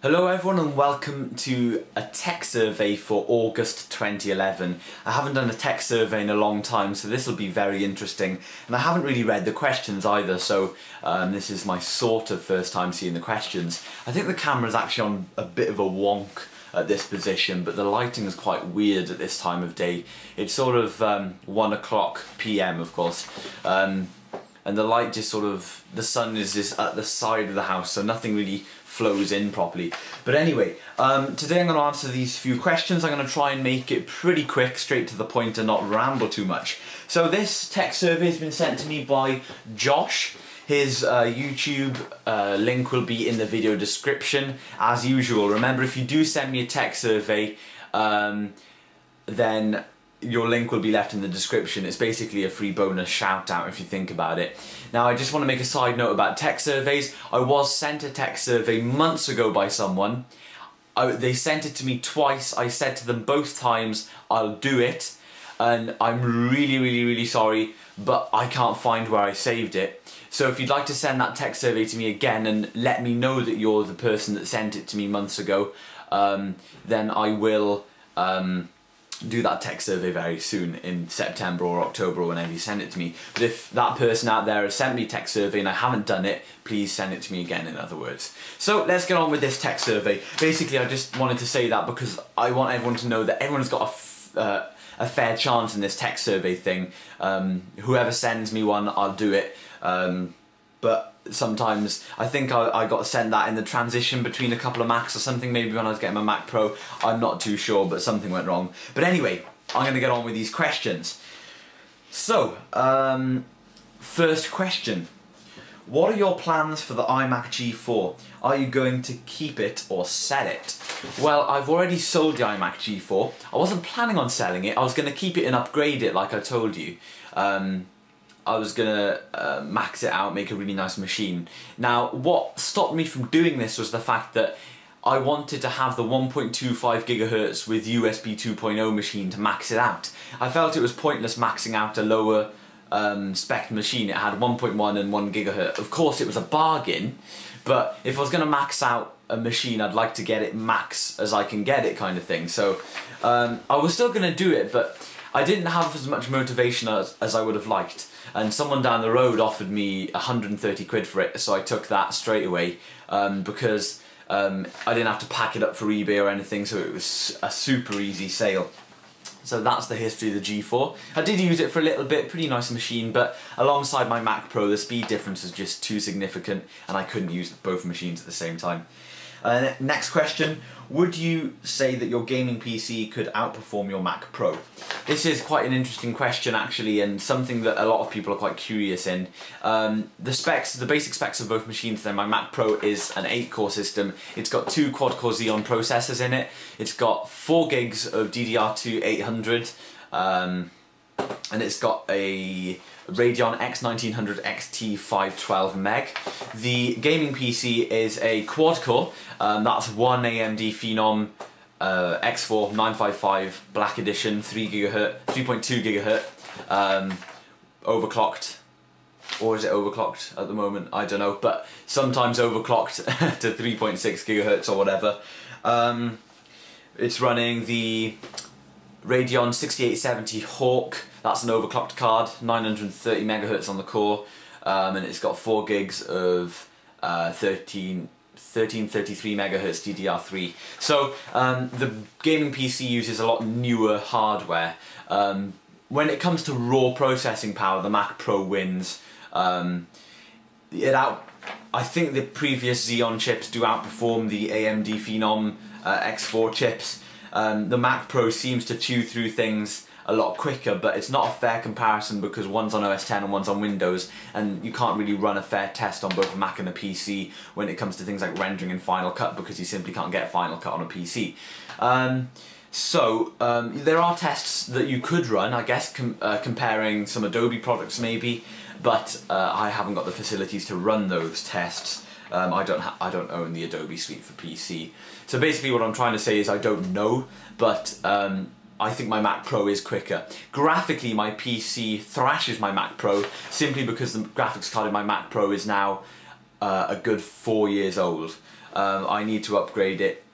Hello everyone and welcome to a tech survey for August 2011. I haven't done a tech survey in a long time, so this will be very interesting, and I haven't really read the questions either, so this is my sort of first time seeing the questions. I think the camera's actually on a bit of a wonk at this position, but the lighting is quite weird at this time of day. It's sort of 1 o'clock PM, of course, and the light just sort of, the sun is just at the side of the house, so nothing really flows in properly. But anyway, today I'm going to answer these few questions. I'm going to try and make it pretty quick, straight to the point, and not ramble too much. So this tech survey has been sent to me by Josh. His YouTube link will be in the video description, as usual. Remember, if you do send me a tech survey, then your link will be left in the description. It's basically a free bonus shout out if you think about it. Now, I just want to make a side note about tech surveys. I was sent a tech survey months ago by someone. They sent it to me twice. I said to them both times, I'll do it. And I'm really sorry, but I can't find where I saved it. So if you'd like to send that tech survey to me again and let me know that you're the person that sent it to me months ago, then I will do that tech survey very soon in September or October or whenever you send it to me. But if that person out there has sent me a tech survey and I haven't done it, please send it to me again, in other words. So let's get on with this tech survey. Basically, I just wanted to say that because I want everyone to know that everyone's got a fair chance in this tech survey thing. Whoever sends me one, I'll do it. But sometimes, I think I got sent that in the transition between a couple of Macs or something, maybe when I was getting my Mac Pro. I'm not too sure, but something went wrong. But anyway, I'm going to get on with these questions. So, first question. What are your plans for the iMac G4? Are you going to keep it or sell it? Well, I've already sold the iMac G4. I wasn't planning on selling it. I was going to keep it and upgrade it like I told you. I was gonna max it out, make a really nice machine. Now, what stopped me from doing this was the fact that I wanted to have the 1.25 gigahertz with USB 2.0 machine to max it out. I felt it was pointless maxing out a lower spec machine. It had 1.1 and 1 gigahertz. Of course, it was a bargain, but if I was gonna max out a machine, I'd like to get it max as I can get it, kind of thing. So I was still gonna do it, but I didn't have as much motivation as I would have liked. And someone down the road offered me 130 quid for it, so I took that straight away because I didn't have to pack it up for eBay or anything, so it was a super easy sale. So that's the history of the G4. I did use it for a little bit, pretty nice machine, but alongside my Mac Pro, the speed difference was just too significant and I couldn't use both machines at the same time. Next question, would you say that your gaming PC could outperform your Mac Pro? This is quite an interesting question actually, and something that a lot of people are quite curious in. The basic specs of both machines then, my Mac Pro is an 8-core system. It's got 2 quad-core Xeon processors in it. It's got 4 gigs of DDR2 800, and it's got a Radeon X1900 XT 512 meg. The gaming PC is a quad-core, that's one AMD Phenom X4 955 Black Edition, 3.2 gigahertz, overclocked, or is it overclocked at the moment? I don't know, but sometimes overclocked to 3.6 gigahertz or whatever. It's running the Radeon 6870 Hawk, that's an overclocked card, 930 megahertz on the core, and it's got 4 gigs of 1333 megahertz DDR3. So the gaming PC uses a lot newer hardware. When it comes to raw processing power, the Mac Pro wins. I think the previous Xeon chips do outperform the AMD Phenom X4 chips. The Mac Pro seems to chew through things a lot quicker, but it's not a fair comparison because one's on OS X and one's on Windows, and you can't really run a fair test on both a Mac and a PC when it comes to things like rendering in Final Cut, because you simply can't get Final Cut on a PC. There are tests that you could run, I guess, comparing some Adobe products maybe, but I haven't got the facilities to run those tests. I don't own the Adobe suite for PC. So basically what I'm trying to say is I don't know, but I think my Mac Pro is quicker. Graphically, my PC thrashes my Mac Pro simply because the graphics card in my Mac Pro is now a good 4 years old. I need to upgrade it,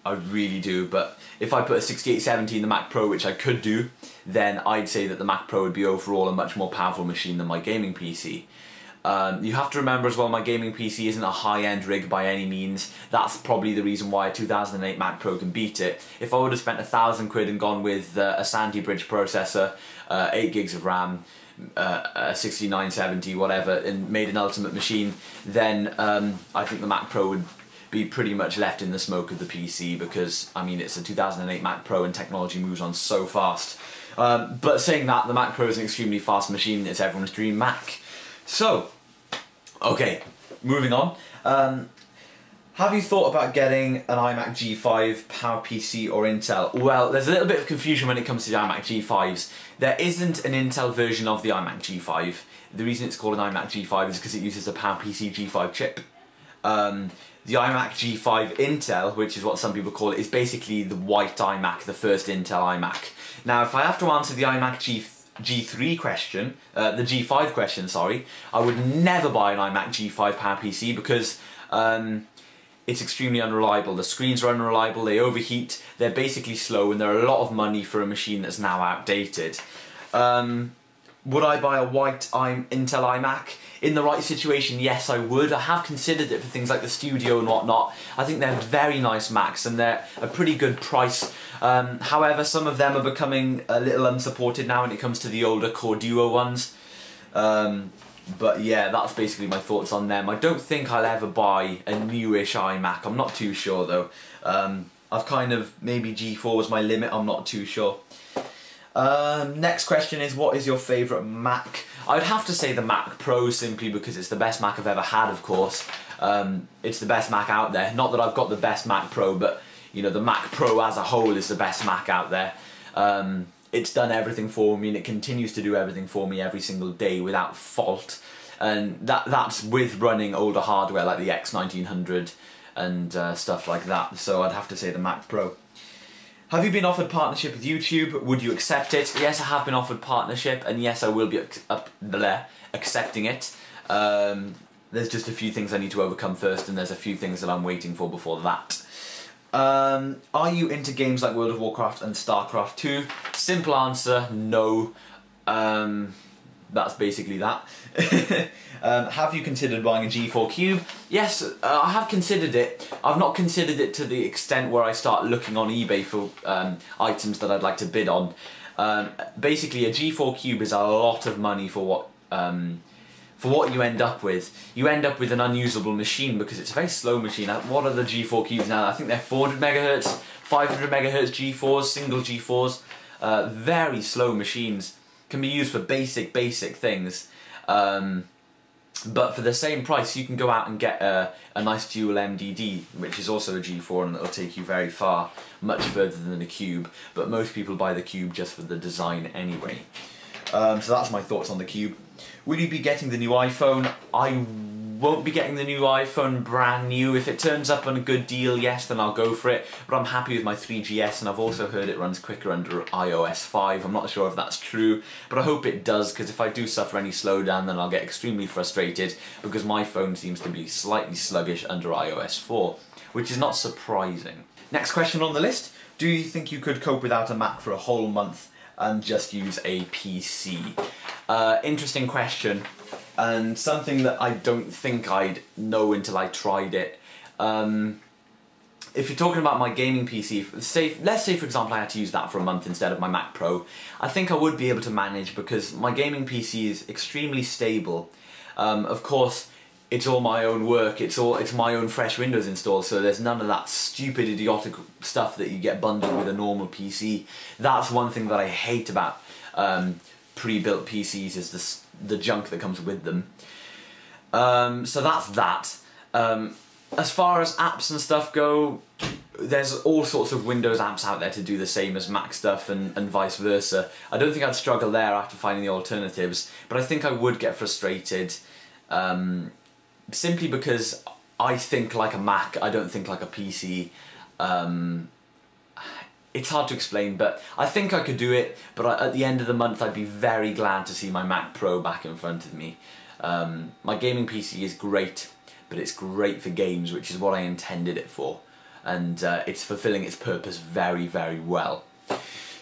I really do, but if I put a 6870 in the Mac Pro, which I could do, then I'd say that the Mac Pro would be overall a much more powerful machine than my gaming PC. You have to remember as well, my gaming PC isn't a high-end rig by any means. That's probably the reason why a 2008 Mac Pro can beat it. If I would have spent £1,000 and gone with a Sandy Bridge processor, 8 gigs of RAM, a 6970, whatever, and made an ultimate machine, then I think the Mac Pro would be pretty much left in the smoke of the PC, because, I mean, it's a 2008 Mac Pro and technology moves on so fast. But saying that, the Mac Pro is an extremely fast machine. It's everyone's dream Mac. So, okay, moving on. Have you thought about getting an iMac G5, PowerPC or Intel? Well, there's a little bit of confusion when it comes to the iMac G5s. There isn't an Intel version of the iMac G5. The reason it's called an iMac G5 is because it uses a PowerPC G5 chip. The iMac G5 Intel, which is what some people call it, is basically the white iMac, the first Intel iMac. Now, if I have to answer the iMac G3 question, the G5 question, sorry, I would never buy an iMac G5 PowerPC because it's extremely unreliable. The screens are unreliable, they overheat, they're basically slow, and they're a lot of money for a machine that's now outdated. Would I buy a white Intel iMac? In the right situation, yes, I would. I have considered it for things like the studio and whatnot. I think they're very nice Macs and they're a pretty good price. However, some of them are becoming a little unsupported now when it comes to the older Core Duo ones. But yeah, that's basically my thoughts on them. I don't think I'll ever buy a newish iMac. I'm not too sure though. I've kind of, maybe G4 was my limit, I'm not too sure. Next question is, what is your favourite Mac? I'd have to say the Mac Pro, simply because it's the best Mac I've ever had, of course. It's the best Mac out there. Not that I've got the best Mac Pro, but you know, the Mac Pro as a whole is the best Mac out there. It's done everything for me, and it continues to do everything for me every single day without fault. And that's with running older hardware like the X1900 and stuff like that. So I'd have to say the Mac Pro. Have you been offered partnership with YouTube? Would you accept it? Yes, I have been offered partnership, and yes, I will be accepting it. There's just a few things I need to overcome first, and there's a few things that I'm waiting for before that. Are you into games like World of Warcraft and StarCraft 2? Simple answer, no. That's basically that. Have you considered buying a G4 Cube? Yes, I have considered it. I've not considered it to the extent where I start looking on eBay for items that I'd like to bid on. Basically, a G4 Cube is a lot of money for what you end up with. You end up with an unusable machine because it's a very slow machine. What are the G4 Cubes now? I think they're 400 megahertz, 500 megahertz G4s, single G4s. Very slow machines. Can be used for basic things. But for the same price, you can go out and get a nice dual MDD, which is also a G4, and it'll take you very far, much further than a Cube. But most people buy the Cube just for the design anyway. So that's my thoughts on the Cube. Will you be getting the new iPhone? I won't be getting the new iPhone brand new. If it turns up on a good deal, yes, then I'll go for it. But I'm happy with my 3GS, and I've also heard it runs quicker under iOS 5. I'm not sure if that's true, but I hope it does, because if I do suffer any slowdown, then I'll get extremely frustrated, because my phone seems to be slightly sluggish under iOS 4, which is not surprising. Next question on the list. Do you think you could cope without a Mac for a whole month and just use a PC? Interesting question, and something that I don't think I'd know until I tried it. If you're talking about my gaming PC, let's say for example I had to use that for a month instead of my Mac Pro, I think I would be able to manage, because my gaming PC is extremely stable. Of course, it's all my own work, it's my own fresh Windows install, so there's none of that stupid idiotic stuff that you get bundled with a normal PC. That's one thing that I hate about pre-built PCs, is the junk that comes with them. So that's that. As far as apps and stuff go, there's all sorts of Windows apps out there to do the same as Mac stuff, and vice versa. I don't think I'd struggle there after finding the alternatives, but I think I would get frustrated, simply because I think like a Mac, I don't think like a PC. It's hard to explain, but I think I could do it, but at the end of the month I'd be very glad to see my Mac Pro back in front of me. My gaming PC is great, but it's great for games, which is what I intended it for, and it's fulfilling its purpose very, very well.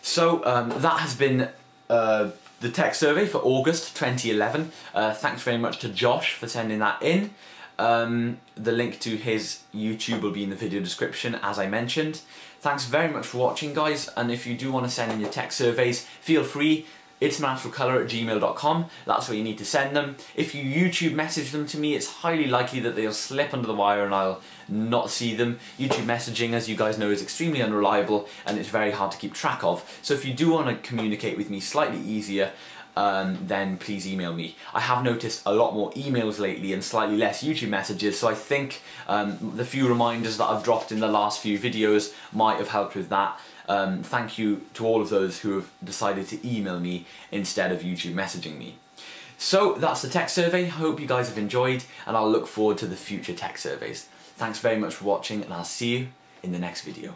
So that has been the tech survey for August 2011. Thanks very much to Josh for sending that in. The link to his YouTube will be in the video description, as I mentioned. Thanks very much for watching, guys, and if you do want to send in your tech surveys, feel free. ItsMyNaturalColour@gmail.com, that's where you need to send them. If you YouTube message them to me, it's highly likely that they'll slip under the wire and I'll not see them. YouTube messaging, as you guys know, is extremely unreliable and it's very hard to keep track of. So if you do want to communicate with me slightly easier, then please email me. I have noticed a lot more emails lately and slightly less YouTube messages, so I think the few reminders that I've dropped in the last few videos might have helped with that. Thank you to all of those who have decided to email me instead of YouTube messaging me. So that's the tech survey. I hope you guys have enjoyed, and I'll look forward to the future tech surveys. Thanks very much for watching, and I'll see you in the next video.